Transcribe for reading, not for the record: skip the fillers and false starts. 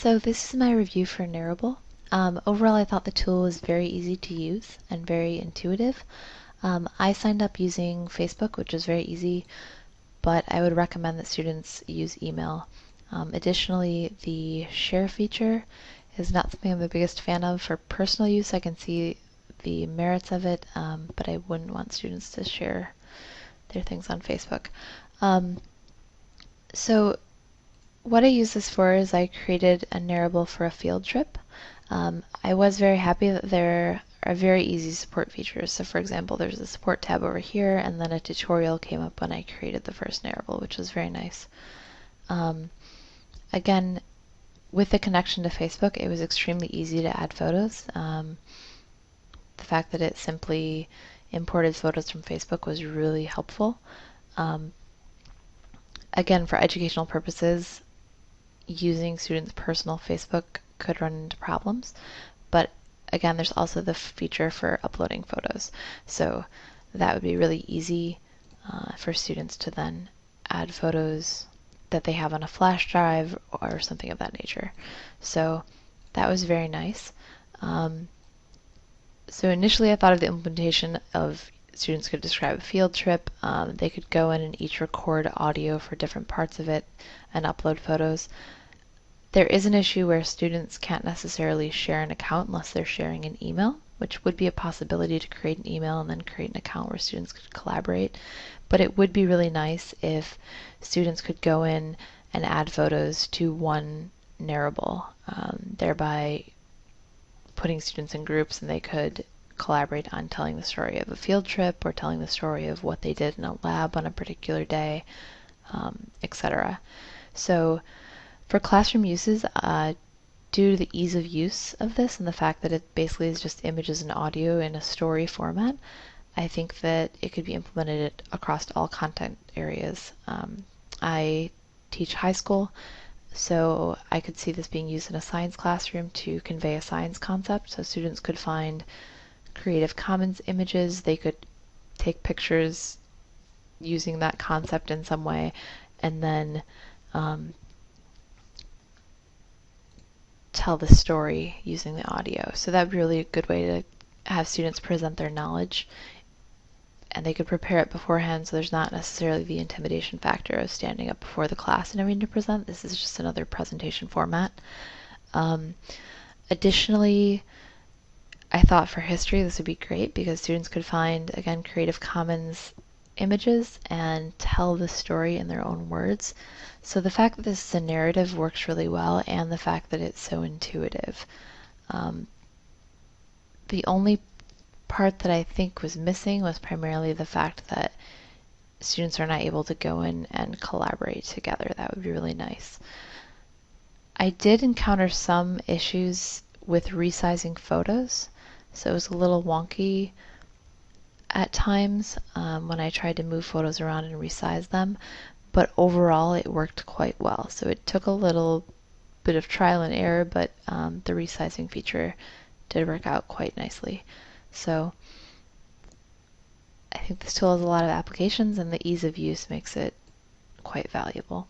So this is my review for Narrable. Overall, I thought the tool was very easy to use and very intuitive. I signed up using Facebook, which is very easy, but I would recommend that students use email. Additionally, the share feature is not something I'm the biggest fan of. For personal use, I can see the merits of it, but I wouldn't want students to share their things on Facebook. So what I use this for is I created a Narrable for a field trip. I was very happy that there are very easy support features. So for example, there's a support tab over here, and then a tutorial came up when I created the first Narrable, which was very nice. Again, with the connection to Facebook, it was extremely easy to add photos. The fact that it simply imported photos from Facebook was really helpful. Again, for educational purposes, using students' personal Facebook could run into problems, but again, there's also the feature for uploading photos. So that would be really easy for students to then add photos that they have on a flash drive or something of that nature. So that was very nice. So initially I thought of the implementation of students could describe a field trip. They could go in and each record audio for different parts of it and upload photos. There is an issue where students can't necessarily share an account unless they're sharing an email, which would be a possibility to create an email and then create an account where students could collaborate. But it would be really nice if students could go in and add photos to one Narrable, thereby putting students in groups, and they could collaborate on telling the story of a field trip or telling the story of what they did in a lab on a particular day, etc. So for classroom uses, due to the ease of use of this and the fact that it basically is just images and audio in a story format, I think that it could be implemented across all content areas. I teach high school, so I could see this being used in a science classroom to convey a science concept. So students could find Creative Commons images, they could take pictures using that concept in some way, and then tell the story using the audio. So that would be really a good way to have students present their knowledge, and they could prepare it beforehand, so there's not necessarily the intimidation factor of standing up before the class and having to present. This is just another presentation format. Additionally, I thought for history this would be great because students could find, again, Creative Commons images and tell the story in their own words. So the fact that this is a narrative works really well, and the fact that it's so intuitive. The only part that I think was missing was primarily the fact that students are not able to go in and collaborate together. That would be really nice. I did encounter some issues with resizing photos, so it was a little wonky at times when I tried to move photos around and resize them, but overall it worked quite well. So it took a little bit of trial and error, but the resizing feature did work out quite nicely. So I think this tool has a lot of applications, and the ease of use makes it quite valuable.